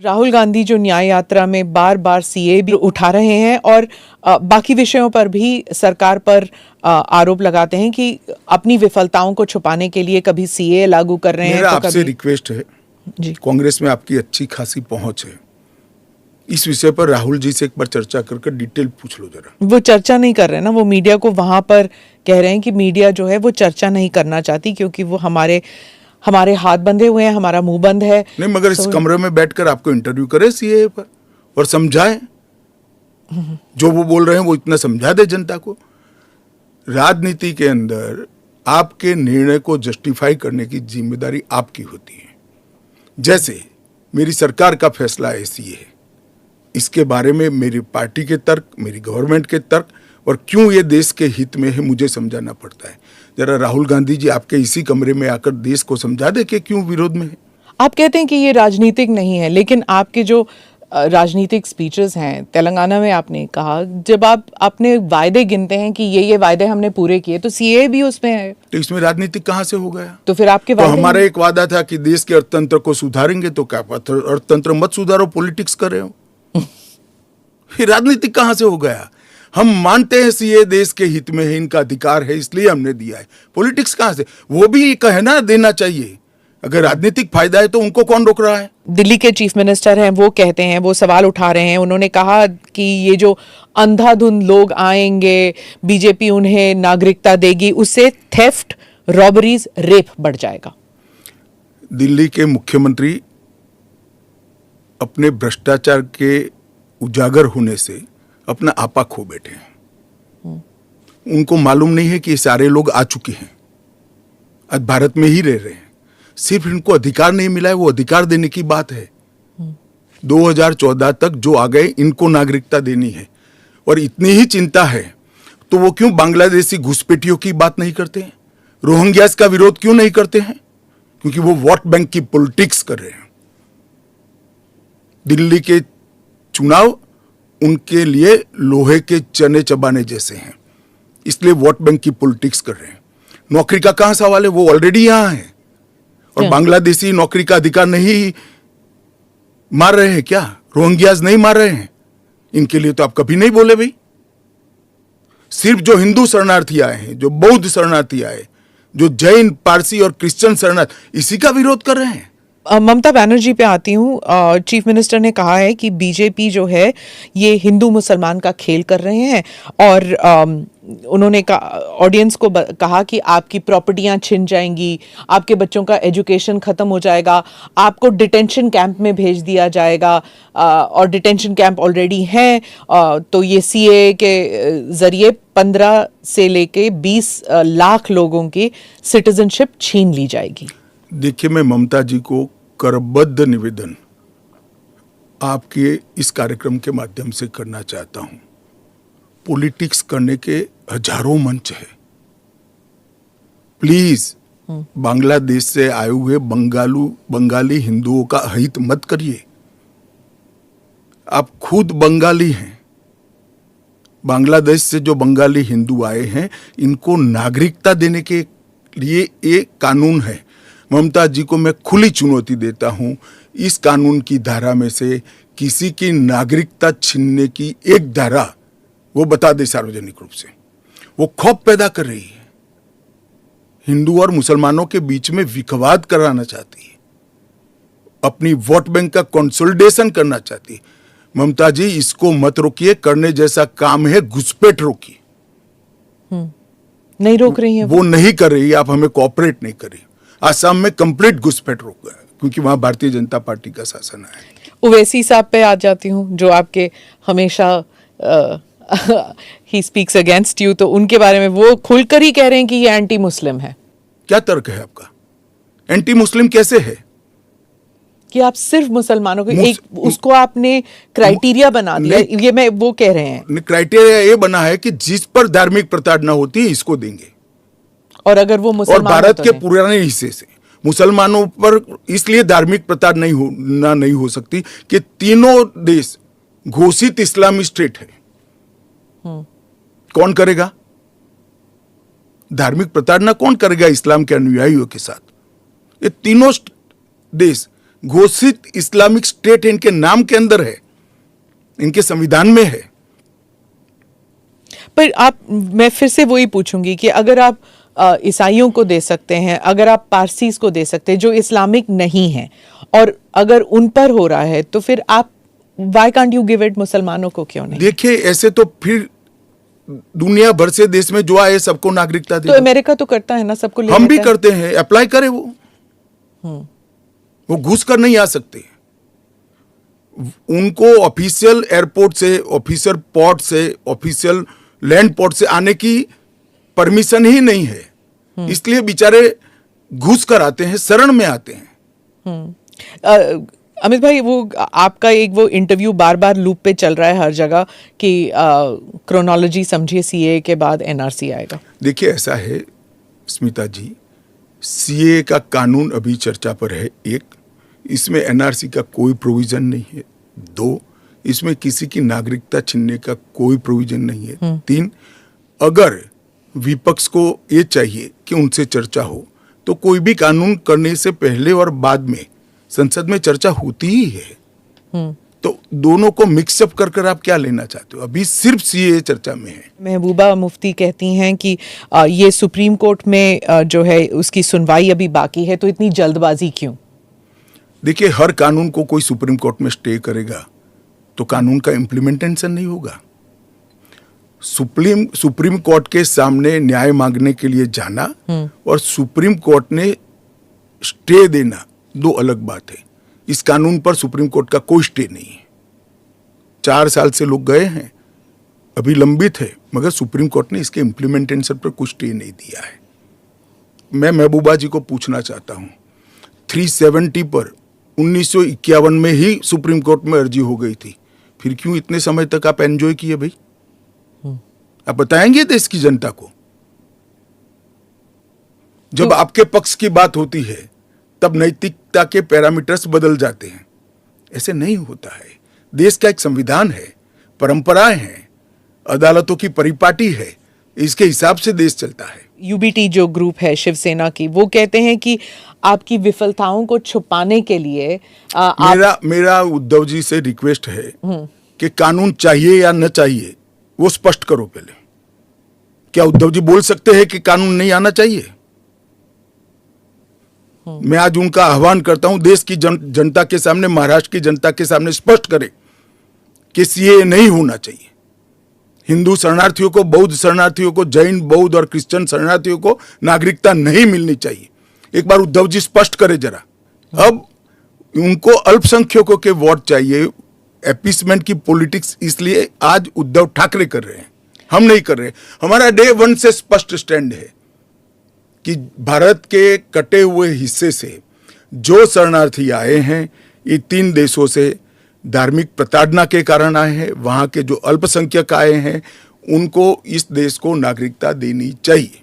राहुल गांधी जो न्याय यात्रा में बार बार सीए भी उठा रहे हैं और बाकी विषयों पर भी सरकार पर आरोप लगाते हैं कि अपनी विफलताओं को छुपाने के लिए कभी सीए लागू कर रहे हैं मेरा तो आपसे कभी रिक्वेस्ट है जी कांग्रेस में आपकी अच्छी खासी पहुंच है, इस विषय पर राहुल जी से एक बार चर्चा करके डिटेल पूछ लो जरा। वो चर्चा नहीं कर रहे हैं ना, वो मीडिया को वहां पर कह रहे हैं कि मीडिया जो है वो चर्चा नहीं करना चाहती क्योंकि वो हमारे हाथ बंधे हुए हैं, हमारा मुंह बंद है। नहीं, मगर इस कमरे में बैठकर आपको इंटरव्यू करे सीए पर और समझाए, जो वो बोल रहे हैं वो इतना समझा दे जनता को। राजनीति के अंदर आपके निर्णय को जस्टिफाई करने की जिम्मेदारी आपकी होती है। जैसे मेरी सरकार का फैसला ऐसी है, इसके बारे में मेरी पार्टी के तर्क, मेरी गवर्नमेंट के तर्क और क्यों ये देश के हित में है मुझे समझाना पड़ता है। जरा राहुल गांधी जी आपके इसी कमरे में आकर देश को समझा दे कि क्यों विरोध में है। आप कहते हैं कि ये राजनीतिक नहीं है, लेकिन आपके जो राजनीतिक स्पीचेस हैं, तेलंगाना में आपने कहा, जब आप अपने वायदे गिनते हैं कि ये वायदे हमने पूरे किए, तो सीए भी उसमें है, तो इसमें राजनीतिक कहां से हो गया? तो फिर आपके तो वायदे हमारा एक वादा था कि देश के अर्थतंत्र को सुधारेंगे, तो क्या अर्थतंत्र मत सुधारो, पॉलिटिक्स कर रहे हो। फिर राजनीतिक कहां से हो गया? हम मानते हैं सीए देश के हित में है, इनका अधिकार है, इसलिए हमने दिया है। पॉलिटिक्स कहां से? वो भी कहना देना चाहिए। अगर राजनीतिक फायदा है तो उनको कौन रोक रहा है? दिल्ली के चीफ मिनिस्टर हैं, वो कहते हैं, वो सवाल उठा रहे हैं, उन्होंने कहा कि ये जो अंधाधुंध लोग आएंगे, बीजेपी उन्हें नागरिकता देगी, उससे थेफ्ट, रॉबरीज, रेप बढ़ जाएगा। दिल्ली के मुख्यमंत्री अपने भ्रष्टाचार के उजागर होने से अपना आपा खो बैठे हैं। उनको मालूम नहीं है कि ये सारे लोग आ चुके हैं, आज भारत में ही रह रहे हैं, सिर्फ इनको अधिकार नहीं मिला है, वो अधिकार देने की बात है। 2014 तक जो आ गए इनको नागरिकता देनी है। और इतनी ही चिंता है तो वो क्यों बांग्लादेशी घुसपैठियों की बात नहीं करते हैं, रोहिंग्यास का विरोध क्यों नहीं करते हैं? क्योंकि वो वोट बैंक की पॉलिटिक्स कर रहे हैं। दिल्ली के चुनाव उनके लिए लोहे के चने चबाने जैसे हैं, इसलिए वोट बैंक की पॉलिटिक्स कर रहे हैं। नौकरी का कहां सवाल है? वो ऑलरेडी यहां है। और बांग्लादेशी नौकरी का अधिकार नहीं मार रहे हैं क्या? रोहिंग्यास नहीं मार रहे हैं? इनके लिए तो आप कभी नहीं बोले भाई। सिर्फ जो हिंदू शरणार्थी आए हैं, जो बौद्ध शरणार्थी आए, जो जैन, पारसी और क्रिश्चियन शरणार्थी, इसी का विरोध कर रहे हैं। ममता बनर्जी पे आती हूँ। चीफ मिनिस्टर ने कहा है कि बीजेपी जो है ये हिंदू मुसलमान का खेल कर रहे हैं और उन्होंने ऑडियंस को कहा कि आपकी प्रॉपर्टियां छिन जाएंगी, आपके बच्चों का एजुकेशन खत्म हो जाएगा, आपको डिटेंशन कैंप में भेज दिया जाएगा और डिटेंशन कैंप ऑलरेडी हैं। तो ये सीए के जरिए 15 से लेके 20 लाख लोगों की सिटीजनशिप छीन ली जाएगी। देखिए, मैं ममता जी को करबद्ध निवेदन आपके इस कार्यक्रम के माध्यम से करना चाहता हूं। पॉलिटिक्स करने के हजारों मंच है, प्लीज बांग्लादेश से आए हुए बंगाली हिंदुओं का हित मत करिए। आप खुद बंगाली हैं। बांग्लादेश से जो बंगाली हिंदू आए हैं, इनको नागरिकता देने के लिए एक कानून है। ममता जी को मैं खुली चुनौती देता हूं, इस कानून की धारा में से किसी की नागरिकता छीनने की एक धारा वो बता दे सार्वजनिक रूप से। वो खौफ पैदा कर रही है, हिंदू और मुसलमानों के बीच में विखवाद कराना चाहती है, अपनी वोट बैंक का कंसोलिडेशन करना चाहती है। ममता जी, इसको मत रोकिए। करने जैसा काम है, घुसपैठ रोकिए। नहीं रोक रही है वो नहीं कर रही, आप हमें कोऑपरेट नहीं कर रही। आसाम में कंप्लीट घुसपैठ रोक गया क्योंकि वहां भारतीय जनता पार्टी का शासन है। ओवैसी साहब पे आ जाती हूँ, जो आपके हमेशा ही स्पीक्स अगेंस्ट यू, तो उनके बारे में वो खुलकर ही कह रहे हैं कि ये एंटी मुस्लिम है। क्या तर्क है आपका? एंटी मुस्लिम कैसे है? कि आप सिर्फ मुसलमानों को उसको आपने क्राइटेरिया बना दिया, ये मैं वो कह रहे हैं। क्राइटेरिया ये बना है कि जिस पर धार्मिक प्रताड़ना होती है इसको देंगे, और अगर वो मुसलमान, और भारत के पुराने हिस्से से मुसलमानों पर इसलिए धार्मिक प्रताड़ना नहीं हो सकती कि तीनों देश घोषित इस्लामी स्टेट है। कौन करेगा धार्मिक प्रताड़ना? कौन करेगा इस्लाम के अनुयायियों के साथ? ये तीनों देश घोषित इस्लामिक स्टेट इनके नाम के अंदर है, इनके संविधान में है। पर मैं फिर से वही पूछूंगी कि अगर आप ईसाइयों को दे सकते हैं, अगर आप पारसीज को दे सकते हैं जो इस्लामिक नहीं है, और अगर उन पर हो रहा है तो फिर आप why can't you give it मुसलमानों को क्यों नहीं? देखिए, ऐसे तो फिर दुनिया भर से देश में जो आए सबको नागरिकता दे। तो अमेरिका तो करता है ना, सबको ले हम भी लेता है। करते हैं, अप्लाई करे वो घुस कर नहीं आ सकते। उनको ऑफिशियल एयरपोर्ट से, ऑफिशियल पोर्ट से, ऑफिशियल लैंड पोर्ट से आने की परमिशन ही नहीं है, इसलिए बेचारे घुस कर आते हैं, शरण में आते हैं। अमित भाई, वो आपका एक वो इंटरव्यू बार बार लूप पे चल रहा है हर जगह कि क्रोनोलॉजी समझिए, सीए के बाद एनआरसी आएगा। देखिए, ऐसा है स्मिता जी, सीए का कानून अभी चर्चा पर है। एक, इसमें एनआरसी का कोई प्रोविजन नहीं है। दो, इसमें किसी की नागरिकता छीनने का कोई प्रोविजन नहीं है। तीन, अगर विपक्ष को ये चाहिए कि उनसे चर्चा हो तो कोई भी कानून करने से पहले और बाद में संसद में चर्चा होती ही है। तो दोनों को मिक्सअप कर कर आप क्या लेना चाहते हो? अभी सिर्फ सीए चर्चा में है। महबूबा मुफ्ती कहती हैं कि ये सुप्रीम कोर्ट में जो है उसकी सुनवाई अभी बाकी है, तो इतनी जल्दबाजी क्यों? देखिए, हर कानून को कोई सुप्रीम कोर्ट में स्टे करेगा तो कानून का इम्प्लीमेंटेशन नहीं होगा। सुप्रीम कोर्ट के सामने न्याय मांगने के लिए जाना और सुप्रीम कोर्ट ने स्टे देना दो अलग बात है। इस कानून पर सुप्रीम कोर्ट का कोई स्टे नहीं है। 4 साल से लोग गए हैं, अभी लंबित है, मगर सुप्रीम कोर्ट ने इसके इम्प्लीमेंटेशन पर कुछ स्टे नहीं दिया है। मैं महबूबा जी को पूछना चाहता हूं, 370 पर 1951 में ही सुप्रीम कोर्ट में अर्जी हो गई थी, फिर क्यों इतने समय तक आप एंजॉय किए भाई? आप बताएंगे देश की जनता को? जब आपके पक्ष की बात होती है तब नैतिकता के पैरामीटर्स बदल जाते हैं। ऐसे नहीं होता है। देश का एक संविधान है, परंपराएं हैं, अदालतों की परिपाटी है, इसके हिसाब से देश चलता है। यूबीटी जो ग्रुप है शिवसेना की, वो कहते हैं कि आपकी विफलताओं को छुपाने के लिए मेरा उद्धव जी से रिक्वेस्ट है कि कानून चाहिए या न चाहिए वो स्पष्ट करो पहले। क्या उद्धव जी बोल सकते हैं कि कानून नहीं आना चाहिए? मैं आज उनका आह्वान करता हूं, देश की जनता के सामने, महाराष्ट्र की जनता के सामने स्पष्ट करें कि सीए नहीं होना चाहिए। हिंदू शरणार्थियों को, बौद्ध शरणार्थियों को, जैन, बौद्ध और क्रिश्चियन शरणार्थियों को नागरिकता नहीं मिलनी चाहिए। एक बार उद्धव जी स्पष्ट करें जरा। अब उनको अल्पसंख्यकों के वोट चाहिए, एपीसमेंट की पॉलिटिक्स इसलिए आज उद्धव ठाकरे कर रहे हैं, हम नहीं कर रहे। हमारा डे 1 से स्पष्ट स्टैंड है कि भारत के कटे हुए हिस्से से जो शरणार्थी आए हैं, ये 3 देशों से धार्मिक प्रताड़ना के कारण आए हैं। वहां के जो अल्पसंख्यक आए हैं, उनको इस देश को नागरिकता देनी चाहिए।